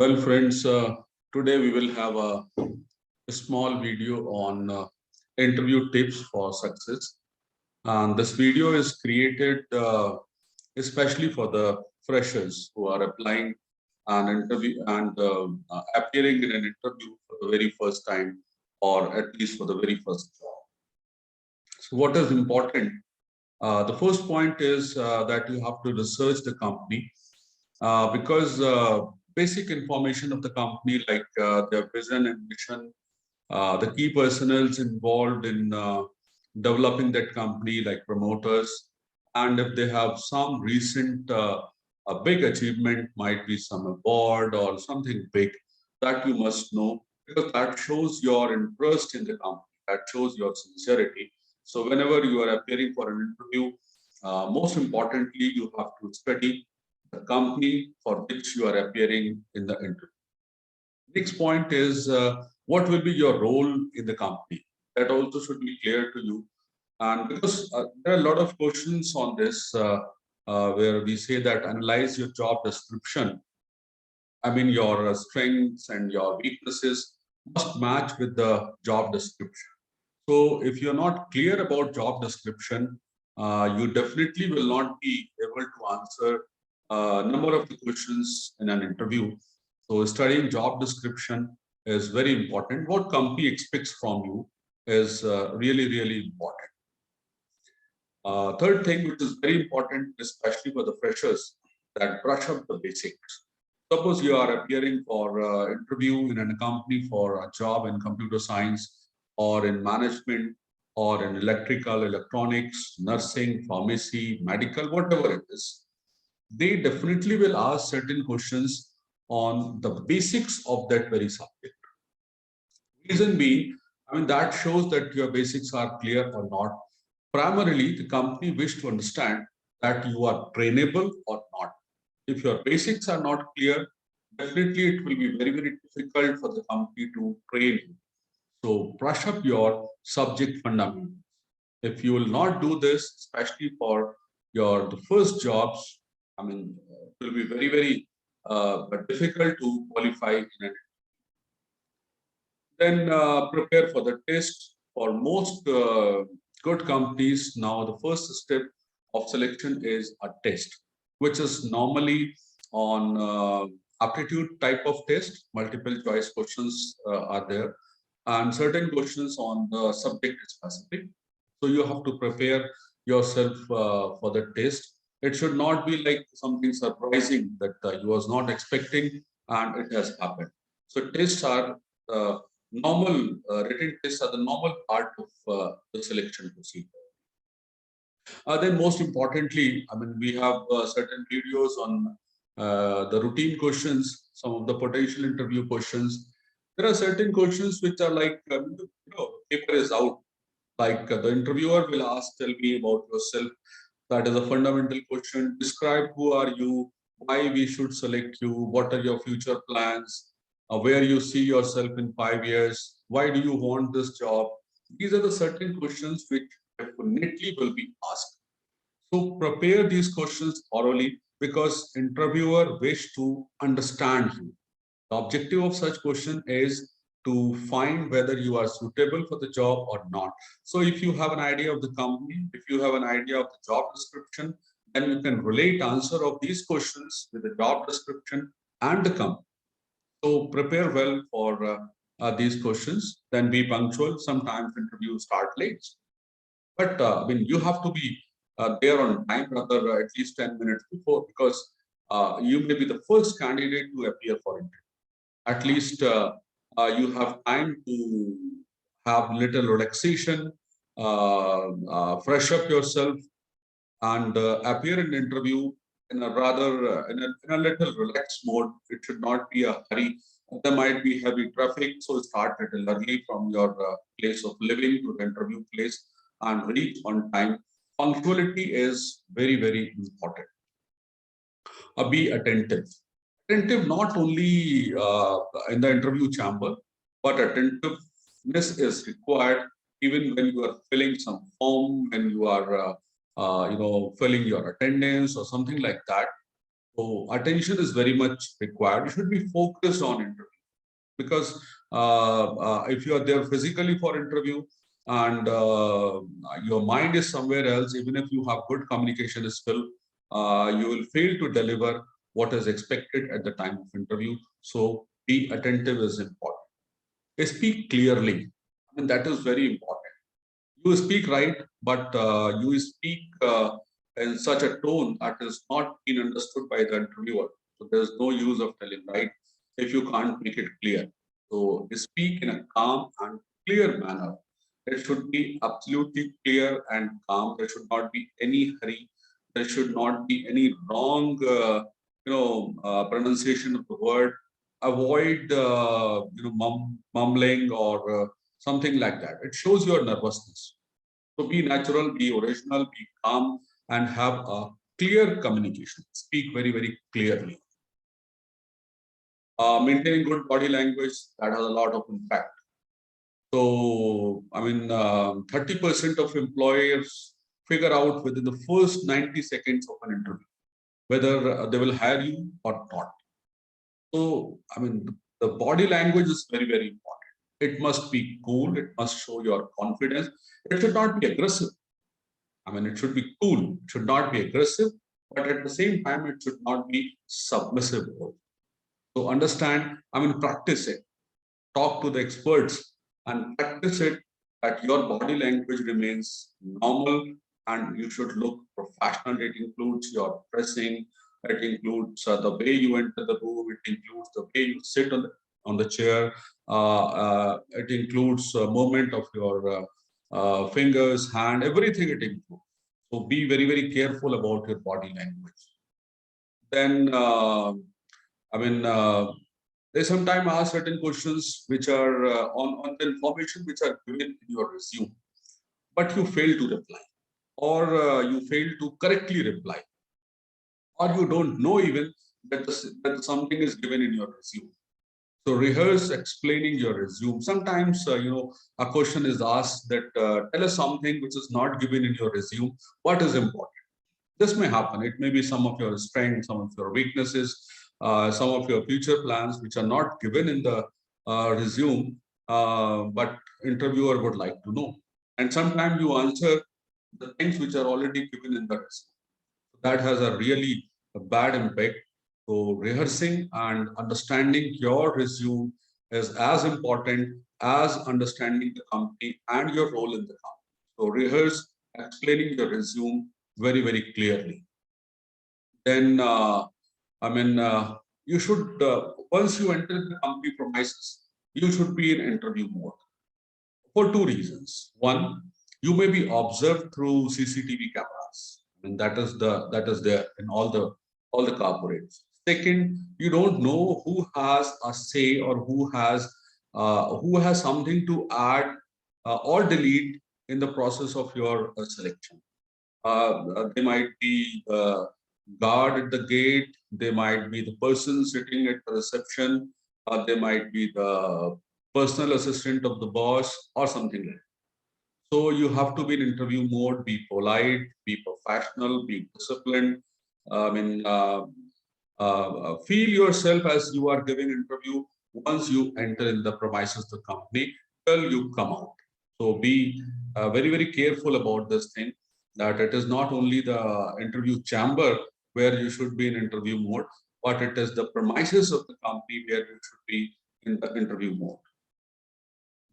Well, friends, today we will have a small video on interview tips for success. And this video is created especially for the freshers who are applying an interview and appearing in an interview for the very first time, or at least for the very first job. So, what is important? The first point is that you have to research the company because basic information of the company, like their vision and mission, the key personnels involved in developing that company, like promoters, and if they have some recent a big achievement, might be some award or something big that you must know, because that shows your interest in the company, that shows your sincerity. So whenever you are appearing for an interview, most importantly, you have to study the company for which you are appearing in the interview. Next point is what will be your role in the company? That also should be clear to you. And because there are a lot of questions on this, where we say that analyze your job description. I mean, your strengths and your weaknesses must match with the job description. So, if you're not clear about job description, you definitely will not be able to answer a number of the questions in an interview. So, studying job description is very important. What company expects from you is really, really important. Third thing, which is very important, especially for the freshers, that brush up the basics. Suppose you are appearing for interview in a company for a job in computer science or in management or in electrical, electronics, nursing, pharmacy, medical, whatever it is. They definitely will ask certain questions on the basics of that very subject. Reason being, I mean, that shows that your basics are clear or not. Primarily, the company wish to understand that you are trainable or not. If your basics are not clear, definitely it will be very, very difficult for the company to train you. So brush up your subject fundamentals. If you will not do this, especially for your the first jobs, I mean, it will be very, very difficult to qualify in it. Then prepare for the test. For most good companies, now the first step of selection is a test, which is normally on aptitude type of test. Multiple choice questions are there, and certain questions on the subject specific. So you have to prepare yourself for the test. It should not be like something surprising that you was not expecting and it has happened. So tests are normal, written tests are the normal part of the selection procedure. Then most importantly, I mean, we have certain videos on the routine questions, some of the potential interview questions. There are certain questions which are like, paper is out. Like the interviewer will ask, tell me about yourself. That is a fundamental question. Describe who are you, why we should select you, what are your future plans, where you see yourself in 5 years, why do you want this job. These are the certain questions which definitely will be asked. So prepare these questions thoroughly because interviewer wish to understand you. The objective of such question is to find whether you are suitable for the job or not. So if you have an idea of the company, if you have an idea of the job description, then you can relate answer of these questions with the job description and the company. So prepare well for these questions, then be punctual. Sometimes interviews start late. But I mean, you have to be there on time, rather at least 10 minutes before, because you may be the first candidate to appear for interview. At least you have time to have little relaxation, fresh up yourself, and appear in interview in a rather in a little relaxed mode. It should not be a hurry. There might be heavy traffic, so start little early from your place of living to the interview place and reach on time. Punctuality is very, very important. Be attentive. Attentive not only in the interview chamber, but attentiveness is required even when you are filling some form, when you are filling your attendance or something like that. So attention is very much required. You should be focused on interview, because if you are there physically for interview and your mind is somewhere else, even if you have good communication skill, you will fail to deliver what is expected at the time of interview. So be attentive is important. Speak clearly. I mean, that is very important. You speak right, but you speak in such a tone that is not being understood by the interviewer. So there's no use of telling right if you can't make it clear. So speak in a calm and clear manner. It should be absolutely clear and calm. There should not be any hurry. There should not be any wrong, pronunciation of the word. Avoid, mumbling or something like that. It shows your nervousness. So be natural, be original, be calm, and have a clear communication. Speak very, very clearly. Maintaining good body language, that has a lot of impact. So, I mean, 30% of employers figure out within the first 90 seconds of an interview whether they will hire you or not. So, I mean, the body language is very, very important. It must be cool. It must show your confidence. It should not be aggressive. I mean, it should be cool. It should not be aggressive, but at the same time, it should not be submissive. So understand, I mean, practice it. Talk to the experts and practice it that your body language remains normal and you should look professional. It includes your dressing, it includes the way you enter the room, it includes the way you sit on the chair, it includes movement of your fingers, hand, everything it includes. So be very, very careful about your body language. Then, I mean, they sometimes ask certain questions which are on the information which are given in your resume, but you fail to reply, or you fail to correctly reply, or you don't know even that something is given in your resume. So rehearse explaining your resume. Sometimes, a question is asked that tell us something which is not given in your resume. What is important? This may happen. It may be some of your strengths, some of your weaknesses, some of your future plans, which are not given in the resume, but interviewer would like to know. And sometimes you answer the things which are already given in the resume. That has a really bad impact. So rehearsing and understanding your resume is as important as understanding the company and your role in the company. So rehearse explaining your resume very, very clearly. Then, you should, once you enter the company premises, you should be in interview mode for two reasons. One, you may be observed through CCTV cameras, and that is there in all the corporates. Second, you don't know who has a say or who has something to add or delete in the process of your selection. They might be guard at the gate, they might be the person sitting at the reception, they might be the personal assistant of the boss or something like that. So you have to be in interview mode, be polite, be professional, be disciplined. I mean, feel yourself as you are giving interview once you enter in the premises of the company till you come out. So be very, very careful about this thing, that it is not only the interview chamber where you should be in interview mode, but it is the premises of the company where you should be in the interview mode.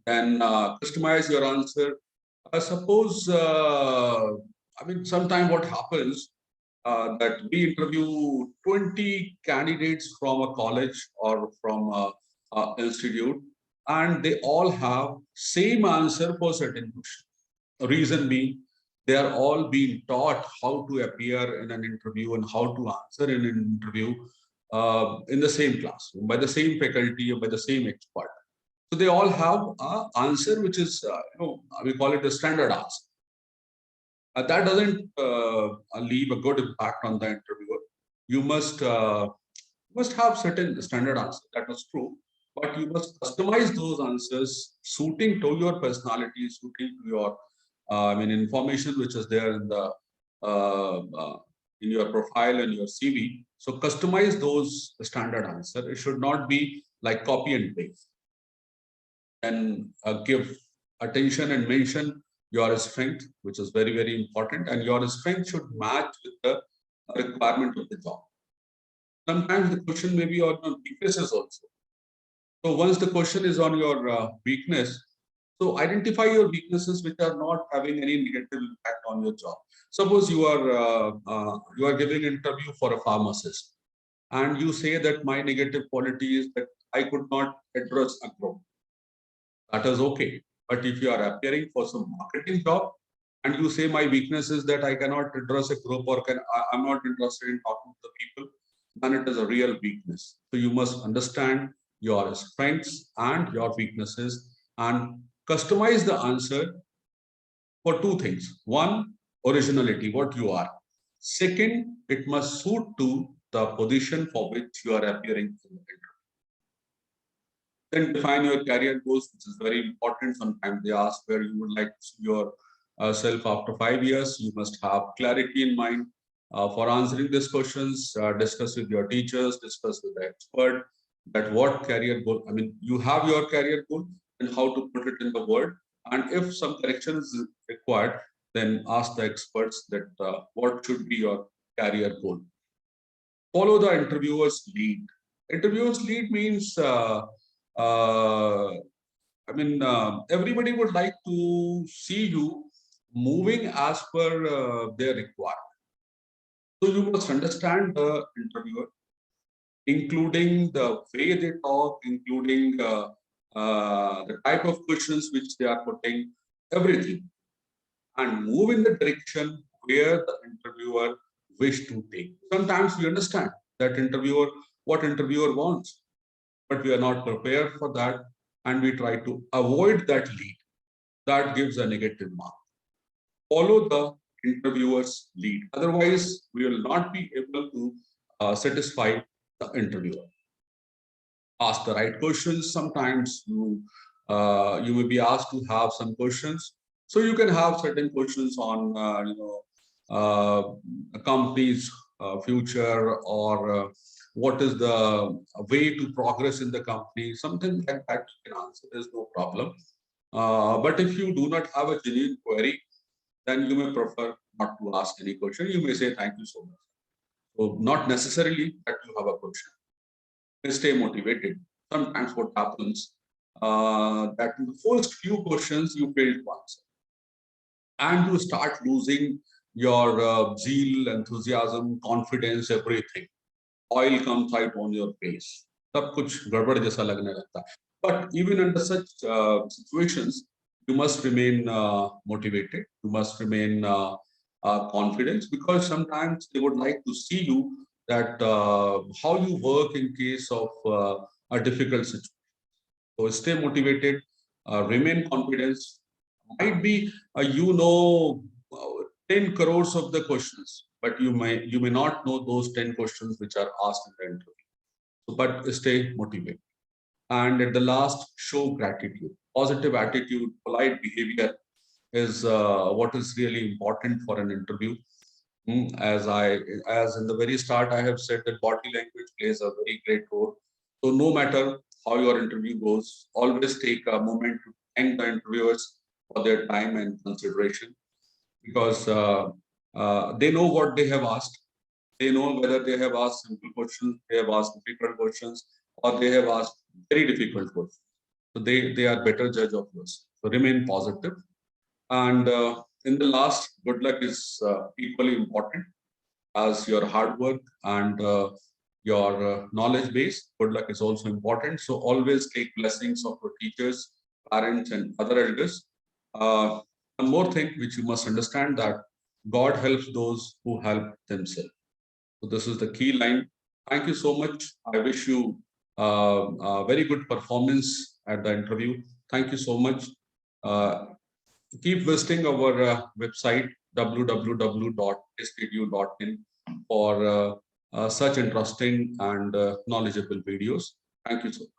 Then customize your answer. Suppose, I mean, sometime what happens that we interview 20 candidates from a college or from a institute, and they all have same answer for certain question. Reason being, they are all being taught how to appear in an interview and how to answer in an interview in the same class, by the same faculty or by the same expert. So they all have an answer which is, we call it a standard answer. That doesn't leave a good impact on the interviewer. You must have certain standard answer. That was true, but you must customize those answers suiting to your personality, suiting to your, information which is there in the in your profile and your CV. So customize those standard answer. It should not be like copy and paste. And give attention and mention your strength, which is very, very important. And your strength should match with the requirement of the job. Sometimes the question may be on your weaknesses also. So once the question is on your weakness, so identify your weaknesses which are not having any negative impact on your job. Suppose you are giving interview for a pharmacist, and you say that my negative quality is that I could not address a group. That is okay. But if you are appearing for some marketing job and you say my weakness is that I cannot address a group or I'm not interested in talking to the people, then it is a real weakness. So you must understand your strengths and your weaknesses and customize the answer for two things. One, originality, what you are. Second, it must suit to the position for which you are appearing in the interview. Then define your career goals, which is very important. Sometimes they ask where you would like to see yourself after 5 years. You must have clarity in mind. For answering these questions, discuss with your teachers, discuss with the expert that what career goal, I mean, you have your career goal and how to put it in the word. And if some correction is required, then ask the experts that what should be your career goal. Follow the interviewer's lead. Interviewer's lead means everybody would like to see you moving as per their requirement. So you must understand the interviewer, including the way they talk, including the type of questions which they are putting, everything, and move in the direction where the interviewer wish to take. Sometimes we understand that what interviewer wants, but we are not prepared for that, and we try to avoid that lead. That gives a negative mark. Follow the interviewer's lead. Otherwise, we will not be able to satisfy the interviewer. Ask the right questions. Sometimes you may be asked to have some questions. So you can have certain questions on a company's future, or what is the way to progress in the company. Something like that you can answer. There's no problem. But if you do not have a genuine query, then you may prefer not to ask any question. You may say thank you so much. So not necessarily that you have a question. Stay motivated. Sometimes what happens that in the first few questions you fail to answer, and you start losing your zeal, enthusiasm, confidence, everything. Oil comes out on your face. सब कुछ गड़बड़ जैसा लगने लगता है. But even under such situations, you must remain motivated. You must remain confident, because sometimes they would like to see you that how you work in case of a difficult situation. So stay motivated, remain confident. Might be 10 crores of the questions, but you may not know those 10 questions which are asked in the interview. So, but stay motivated. And at the last, show gratitude. Positive attitude, polite behavior is what is really important for an interview. As in the very start, I have said that body language plays a very great role. So no matter how your interview goes, always take a moment to thank the interviewers for their time and consideration, because they know what they have asked. They know whether they have asked simple questions, they have asked difficult questions, or they have asked very difficult questions. So they are better judge of yours. So remain positive. And in the last, good luck is equally important as your hard work and your knowledge base. Good luck is also important. So always take blessings of your teachers, parents, and other elders. One more thing which you must understand, that God helps those who help themselves. So this is the key line. Thank you so much. I wish you a very good performance at the interview. Thank you so much. Keep visiting our website www.stedu.in for such interesting and knowledgeable videos. Thank you so much.